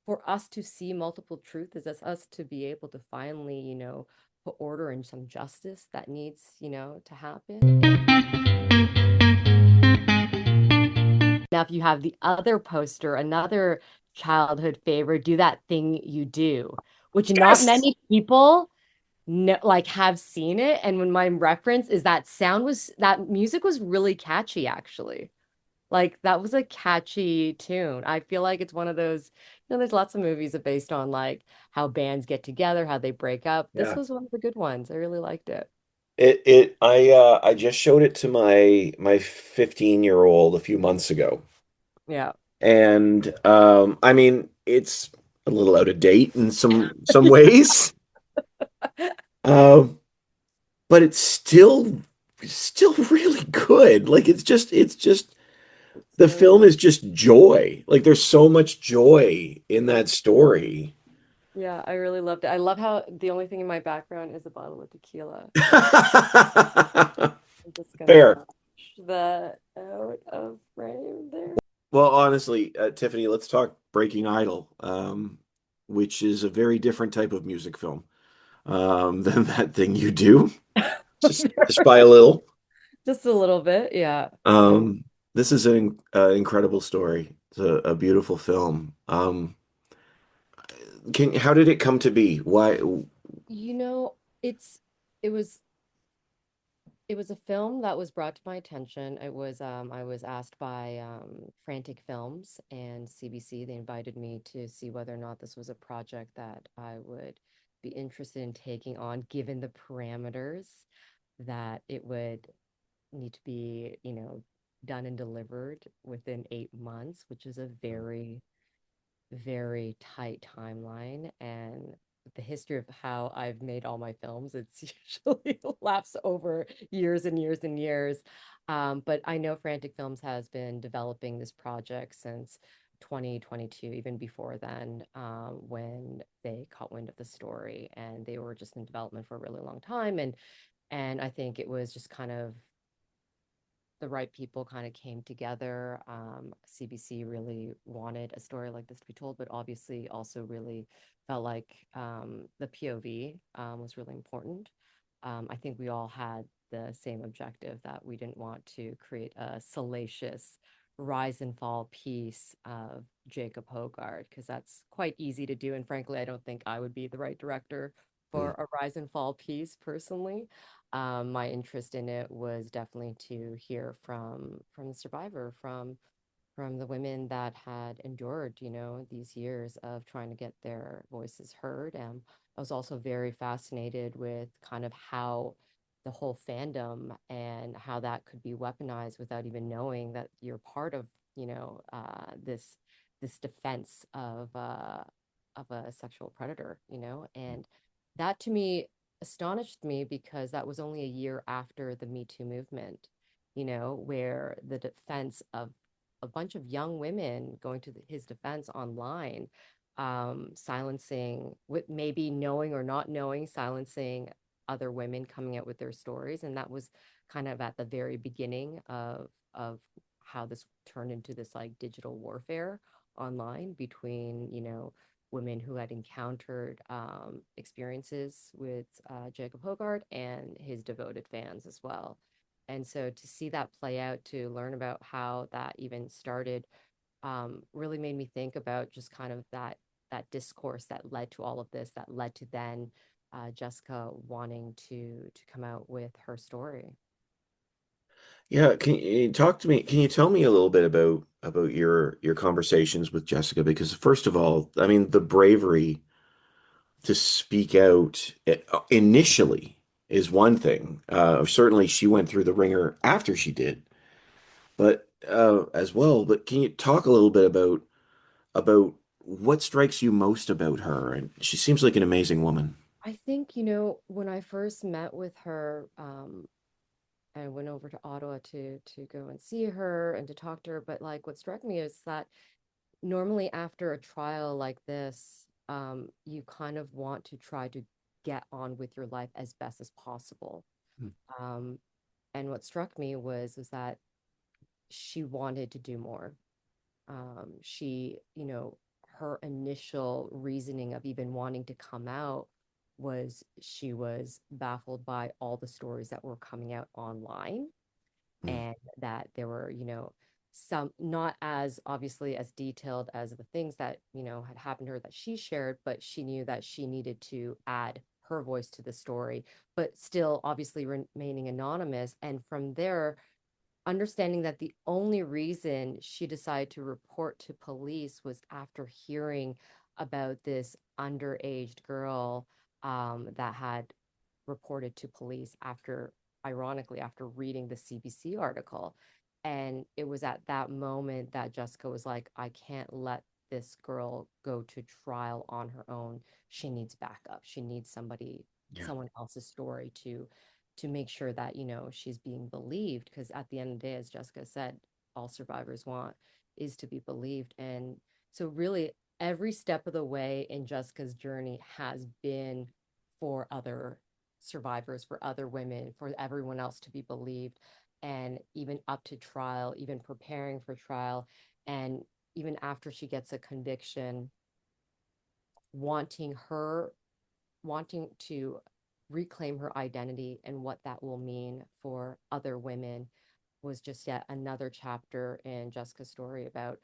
for us to see multiple truths is us to be able to finally, put order and some justice that needs, to happen. Now, if you have the other poster, another childhood favorite, Do That Thing You Do, which not Yes. many people like have seen it. And when my reference is that music was really catchy, actually. Like that was a catchy tune. I feel like it's one of those, there's lots of movies that based on like how bands get together, how they break up. This Yeah. was one of the good ones. I really liked it. I just showed it to my 15-year-old a few months ago. Yeah. And I mean, it's a little out of date in some ways. Um, but it's still really good. Like it's just It's the really film good. is just joy. Like there's so much joy in that story. Yeah, I really loved it. I love how the only thing in my background is a bottle of tequila. I'm just gonna Fair. push that out of frame there. Well, honestly, Tiffany, let's talk Breaking Idol, which is a very different type of music film than that thing you do, just by a little. Just a little bit, yeah. Um, this is an incredible story. It's a beautiful film. How did it come to be? Why? You know, it's it was it was a film that was brought to my attention. I was asked by Frantic Films and CBC. They invited me to see whether or not this was a project that I would be interested in taking on, given the parameters that it would need to be, done and delivered within 8 months, which is a very, very tight timeline. And the history of how I've made all my films, it's usually laps over years and years and years. But I know Frantic Films has been developing this project since 2022, even before then, when they caught wind of the story, and they were just in development for a really long time. And I think it was just kind of the right people kind of came together. CBC really wanted a story like this to be told, but obviously also really felt like the POV was really important. I think we all had the same objective that we didn't want to create a salacious rise and fall piece of Jacob Hoggard, because that's quite easy to do. And frankly, I don't think I would be the right director for Mm. a rise and fall piece personally. My interest in it was definitely to hear from the survivor, from the women that had endured, these years of trying to get their voices heard. I was also very fascinated with kind of how the whole fandom and how that could be weaponized without even knowing that you're part of, this defense of a sexual predator, and that to me astonished me because that was only a year after the Me Too movement, where the defense of a bunch of young women going to his defense online, silencing, with maybe knowing or not knowing, silencing other women coming out with their stories. And that was kind of at the very beginning of how this turned into this like digital warfare online between, women who had encountered experiences with Jacob Hoggard and his devoted fans as well. And so to see that play out, to learn about how that even started, really made me think about just kind of that discourse that led to all of this, that led to then Jessica wanting to come out with her story. Yeah, can you talk to me? Can you tell me a little bit about your conversations with Jessica? Because first of all, I mean, the bravery to speak out initially is one thing. Certainly, she went through the ringer after she did, but as well. But can you talk a little bit about what strikes you most about her? And she seems like an amazing woman. I think, when I first met with her, I went over to Ottawa to go and see her and to talk to her. But like what struck me is that normally after a trial like this, you kind of want to try to get on with your life as best as possible. Um, and what struck me was that she wanted to do more. She, her initial reasoning of even wanting to come out was she was baffled by all the stories that were coming out online, Mm. and that there were, some not as obviously as detailed as the things that, had happened to her that she shared, but she knew that she needed to add her voice to the story, but still obviously remaining anonymous. And from there, understanding that the only reason she decided to report to police was after hearing about this underaged girl, that had reported to police after, ironically, after reading the CBC article. And it was at that moment that Jessica was like, I can't let this girl go to trial on her own. She needs backup. She needs somebody, Yeah. someone else's story to make sure that, she's being believed. Because at the end of the day, as Jessica said, all survivors want is to be believed. And so really every step of the way in Jessica's journey has been for other survivors, for other women, for everyone else to be believed. And even up to trial, even preparing for trial, and even after she gets a conviction, wanting her, wanting to reclaim her identity and what that will mean for other women was just yet another chapter in Jessica's story about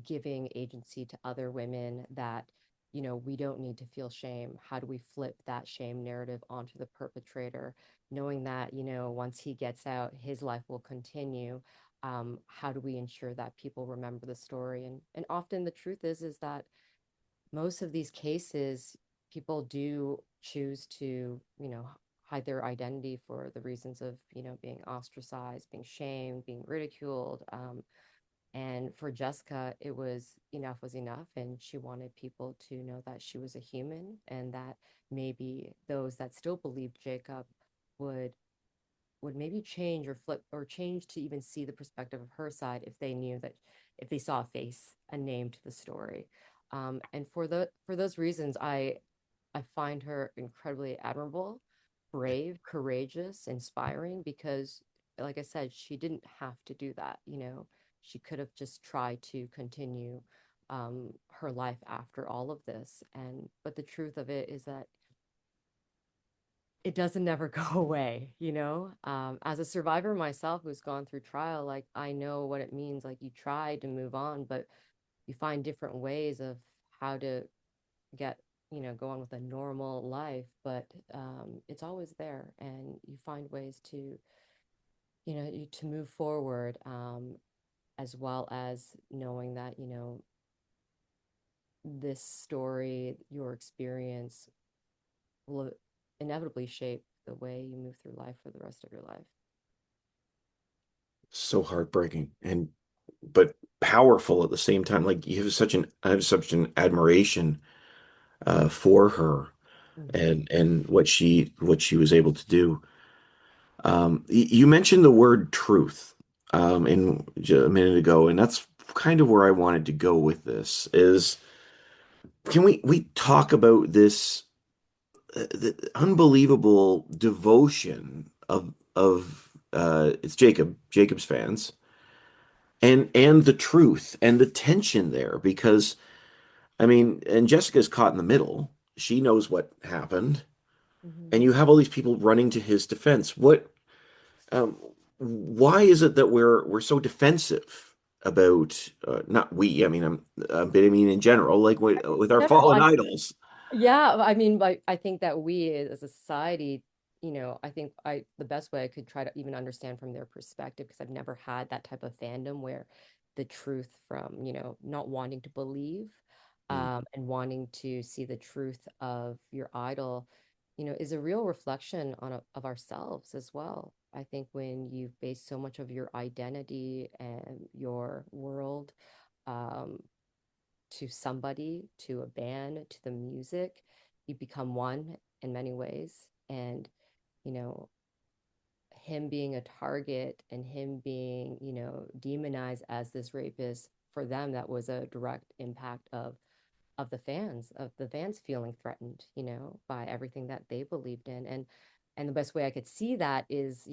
giving agency to other women, that, we don't need to feel shame. How do we flip that shame narrative onto the perpetrator, knowing that, once he gets out, his life will continue. How do we ensure that people remember the story? And often the truth is that most of these cases, people do choose to, hide their identity for the reasons of, being ostracized, being shamed, being ridiculed. And for Jessica, it was enough was enough. And she wanted people to know that she was a human, and that maybe those that still believed Jacob would maybe change or flip or change to even see the perspective of her side, if they knew that, if they saw a face, a name to the story. And for those reasons, I find her incredibly admirable, brave, courageous, inspiring, because, like I said, she didn't have to do that. She could have just tried to continue, her life after all of this. And but the truth of it is that it doesn't never go away. As a survivor myself who's gone through trial, like, I know what it means. Like, you try to move on, but you find different ways of how to get, go on with a normal life. But it's always there, and you find ways to, to move forward, as well as knowing that, this story, your experience, will inevitably shape the way you move through life for the rest of your life. So heartbreaking and but powerful at the same time. Like you have such an I have such an admiration for her Mhm. and what she was able to do. You mentioned the word truth a minute ago, and that's kind of where I wanted to go with this. Is can we talk about this the unbelievable devotion of it's Jacob's fans and the truth and the tension there because I mean and Jessica's caught in the middle. She knows what happened, and Mhm. you have all these people running to his defense. Um, why is it that we're so defensive about not we? I mean, but I mean in general, like with our General, fallen idols. yeah, I mean, like, I think that we as a society, I think the best way I could try to even understand from their perspective, because I've never had that type of fandom where the truth from, not wanting to believe, Mm. and wanting to see the truth of your idol, is a real reflection of ourselves as well. I think when you've based so much of your identity and your world, um, to somebody, to a band, to the music, you become one in many ways. And, you know, him being a target and him being, demonized as this rapist, for them, that was a direct impact of the fans feeling threatened, by everything that they believed in. And the best way I could see that is,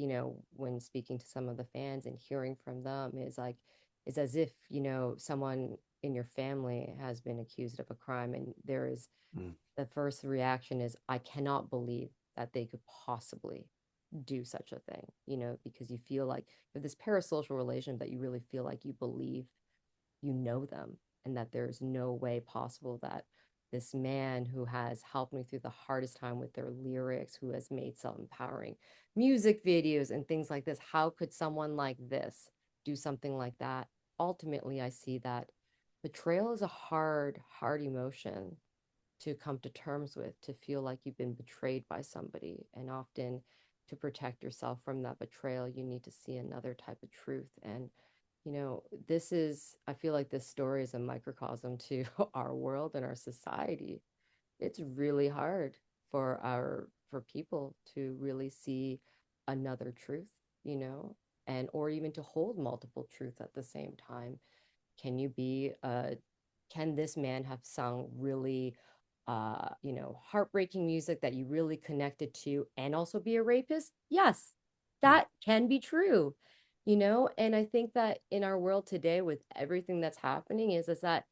when speaking to some of the fans and hearing from them, is like, is as if, someone in your family has been accused of a crime, and there is Mm. the first reaction is, I cannot believe that they could possibly do such a thing, because you feel like you have this parasocial relation that you really feel like you believe you know them, and that there's no way possible that this man who has helped me through the hardest time with their lyrics, who has made self-empowering music videos and things like this, how could someone like this do something like that? Ultimately, I see that betrayal is a hard emotion to come to terms with, to feel like you've been betrayed by somebody. And often, to protect yourself from that betrayal, you need to see another type of truth. And, I feel like this story is a microcosm to our world and our society. It's really hard for people to really see another truth, and or even to hold multiple truths at the same time. Can you be can this man have sung really heartbreaking music that you really connected to and also be a rapist? Yes, Mm. that can be true. And I think that in our world today, with everything that's happening, is that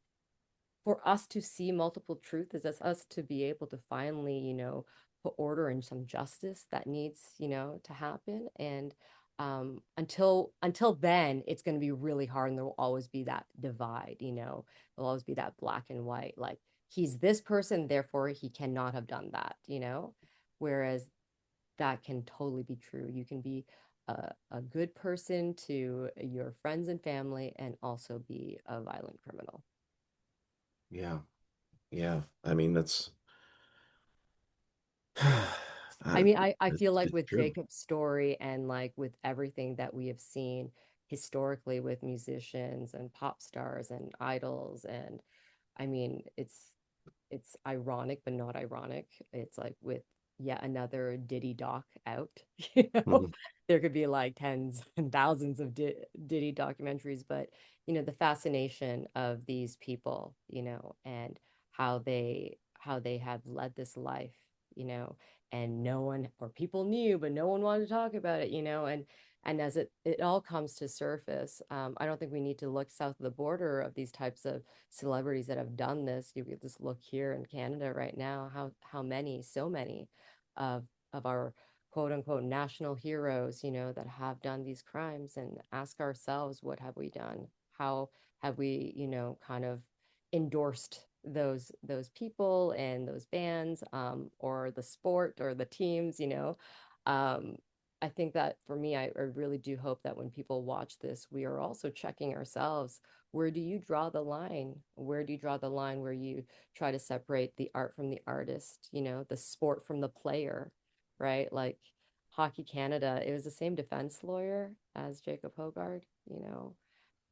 for us to see multiple truth is as us to be able to finally, put order and some justice that needs, to happen. And until then, it's going to be really hard, and there will always be that divide. There'll always be that black and white, like he's this person, therefore he cannot have done that. Whereas that can totally be true. You can be a good person to your friends and family and also be a violent criminal. Yeah. Yeah. I mean, that's I that, mean, I that's feel like it's with true. Jacob's story and like with everything that we have seen historically with musicians and pop stars and idols, and I mean, it's ironic but not ironic. It's like with yet another Diddy doc out, you know, Mhm. there could be like tens and thousands of Diddy documentaries, but the fascination of these people, and how they have led this life, and no one, or people knew, but no one wanted to talk about it, and as it all comes to surface, I don't think we need to look south of the border of these types of celebrities that have done this. You could just look here in Canada right now, how many, so many of our quote unquote national heroes, that have done these crimes, and ask ourselves, what have we done? How have we, kind of endorsed those people and those bands, or the sport or the teams, Um, I think that for me, I really do hope that when people watch this, we are also checking ourselves. Where do you draw the line? Where do you draw the line where you try to separate the art from the artist, the sport from the player, right? Like Hockey Canada, it was the same defense lawyer as Jacob Hoggard, you know.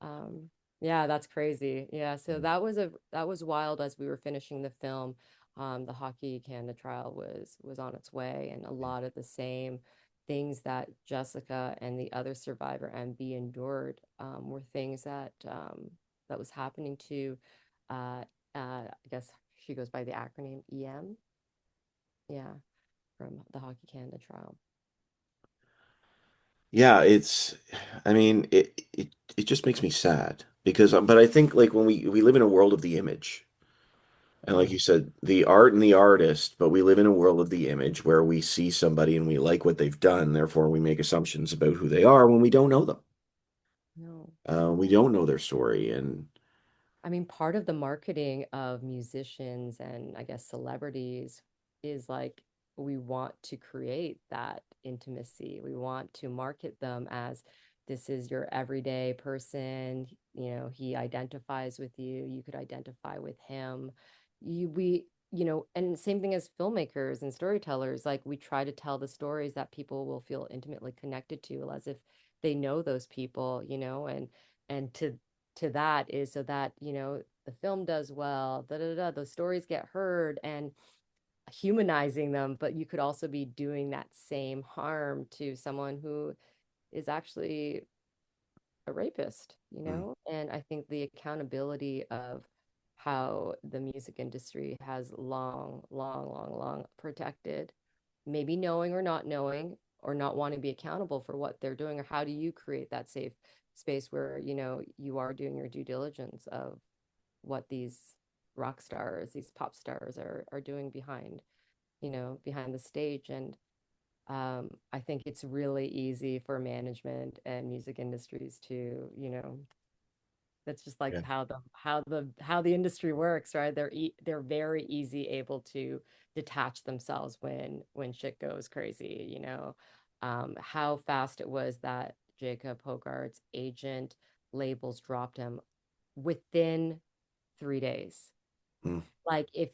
Um, yeah, that's crazy. Yeah, so that was wild as we were finishing the film. The Hockey Canada trial was on its way, and a lot of the same things that Jessica and the other survivor MB endured, were things that was happening to, I guess she goes by the acronym EM. Yeah, from the Hockey Canada trial. Yeah, I mean, it just makes me sad because, but I think like when we live in a world of the image, and like Mm, you said, the art and the artist, but we live in a world of the image where we see somebody and we like what they've done, therefore we make assumptions about who they are when we don't know them. no. We don't know their story, and I mean, part of the marketing of musicians and I guess celebrities is like we want to create that intimacy. We want to market them as this is your everyday person. He identifies with you. You could identify with him. And same thing as filmmakers and storytellers. Like we try to tell the stories that people will feel intimately connected to, as if they know those people, and to that is so that the film does well, those stories get heard, and humanizing them, but you could also be doing that same harm to someone who is actually a rapist, mm, and I think the accountability of how the music industry has long protected, maybe knowing or not knowing, or not wanting to be accountable for what they're doing, or how do you create that safe space where you are doing your due diligence of what these rock stars, these pop stars are doing behind, behind the stage. And I think it's really easy for management and music industries to, that's just like Yeah. how the industry works, right? They're very easy able to detach themselves when shit goes crazy, how fast it was that Jacob Hoggard's agent labels dropped him within 3 days. Mm. Like if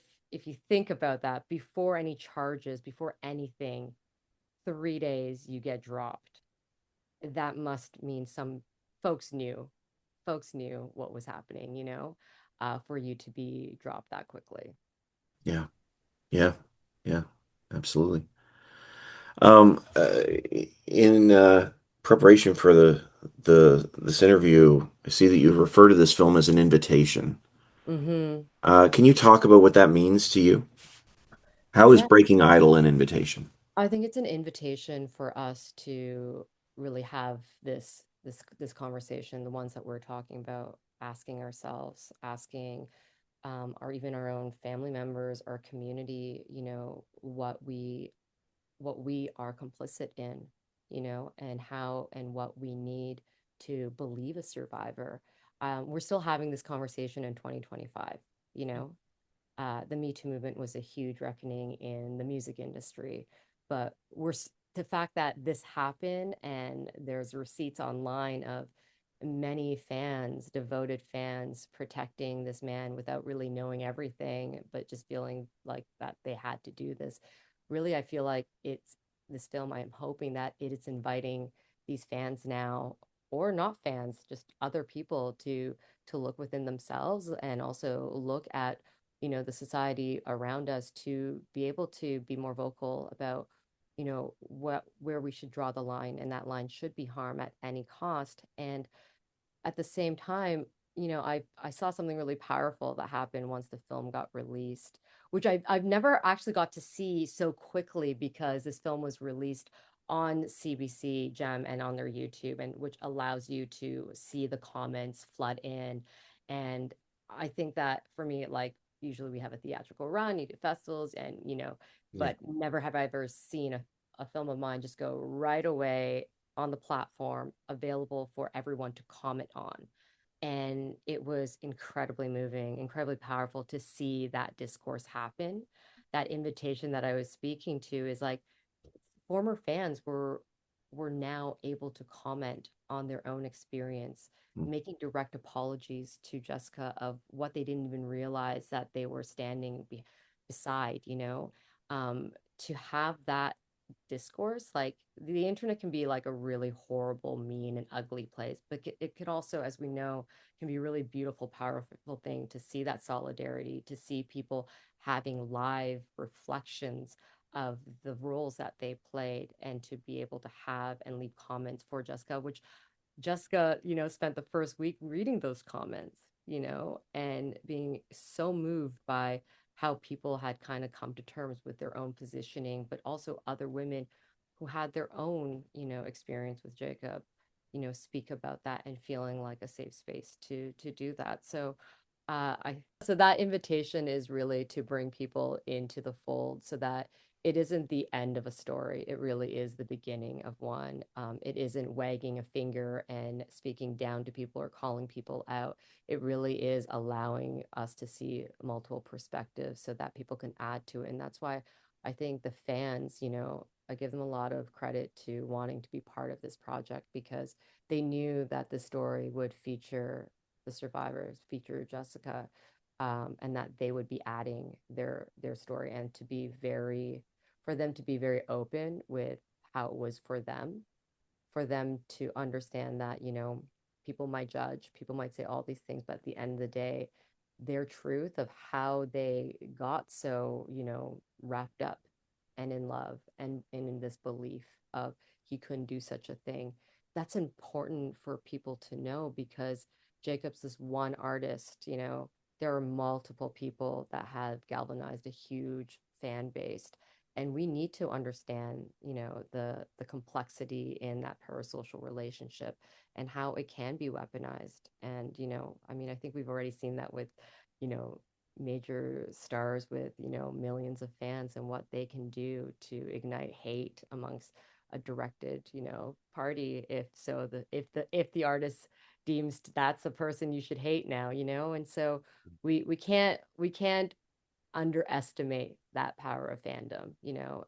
you think about that, before any charges, before anything, 3 days you get dropped. That must mean some folks knew folks knew what was happening, for you to be dropped that quickly. Yeah. Yeah. Yeah. Absolutely. In preparation for the this interview, I see that you refer to this film as an invitation. Mm-hmm. Can you talk about what that means to you? How is Yeah, Breaking Idol an invitation? I think it's an invitation for us to really have this conversation, the ones that we're talking about, asking ourselves, asking or even our own family members, our community, what we are complicit in, and how and what we need to believe a survivor. We're still having this conversation in 2025, you know. The Me Too movement was a huge reckoning in the music industry, but the fact that this happened and there's receipts online of many fans, devoted fans, protecting this man without really knowing everything, but just feeling like that they had to do this. Really, I feel like it's this film. I am hoping that it is inviting these fans now, or not fans, just other people to look within themselves and also look at the society around us, to be able to be more vocal about where we should draw the line, and that line should be harm at any cost. And at the same time, I saw something really powerful that happened once the film got released, which I've never actually got to see so quickly, because this film was released on CBC Gem and on their YouTube, and which allows you to see the comments flood in. And I think that for me, like, usually we have a theatrical run, you do festivals, and Yeah. but never have I ever seen a film of mine just go right away on the platform, available for everyone to comment on. And it was incredibly moving, incredibly powerful to see that discourse happen. That invitation that I was speaking to is like, former fans were now able to comment on their own experience, Mm. making direct apologies to Jessica of what they didn't even realize that they were standing beside, to have that discourse. Like, the internet can be like a really horrible, mean, and ugly place, but it could also, as we know, can be a really beautiful, powerful thing to see that solidarity, to see people having live reflections of the roles that they played, and to be able to have and leave comments for Jessica, which Jessica, spent the first week reading those comments, and being so moved by how people had kind of come to terms with their own positioning, but also other women who had their own, experience with Jacob, speak about that and feeling like a safe space to do that. So I so that invitation is really to bring people into the fold, so that it isn't the end of a story. It really is the beginning of one. It isn't wagging a finger and speaking down to people or calling people out. It really is allowing us to see multiple perspectives so that people can add to it. And that's why I think the fans, I give them a lot of credit to wanting to be part of this project, because they knew that the story would feature the survivors, feature Jessica, and that they would be adding their story, and to be very for them to be very open with how it was for them to understand that, people might judge, people might say all these things, but at the end of the day, their truth of how they got so, wrapped up and in love, and in this belief of he couldn't do such a thing. That's important for people to know, because Jacob's this one artist, there are multiple people that have galvanized a huge fan base, and we need to understand, the complexity in that parasocial relationship, and how it can be weaponized. And I mean, I think we've already seen that with you know, major stars with, millions of fans and what they can do to ignite hate amongst a directed, party if the artist deems that's the person you should hate now, and so we can't underestimate that power of fandom,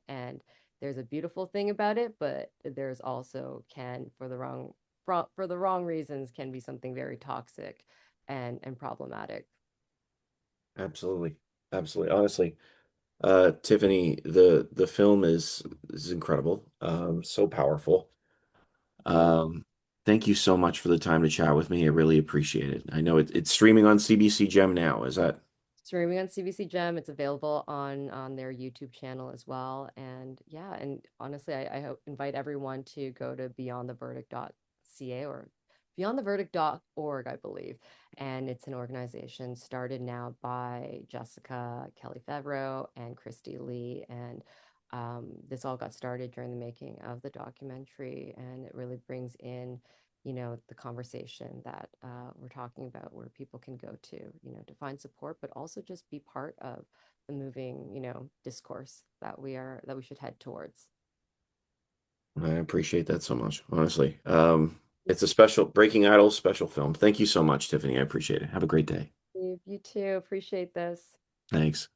and there's a beautiful thing about it, but there's also can for the wrong reasons can be something very toxic and problematic. Absolutely. Absolutely. Honestly, Tiffany, the film is incredible. So powerful. Thank Um, thank you so much for the time to chat with me. I really appreciate it. I know it's streaming on CBC Gem now. Is that Streaming on CBC Gem. It's available on their YouTube channel as well. And yeah, and honestly, I hope invite everyone to go to beyondtheverdict.ca or beyondtheverdict.org, I believe. And it's an organization started now by Jessica Kelly Favreau and Christy Lee. And this all got started during the making of the documentary, and it really brings in the conversation that we're talking about, where people can go to find support, but also just be part of the moving, discourse that we should head towards. I appreciate that so much, honestly. It's a special Breaking Idols special film. Thank you so much, Tiffany. I appreciate it. Have a great day. You too. Appreciate this. Thanks.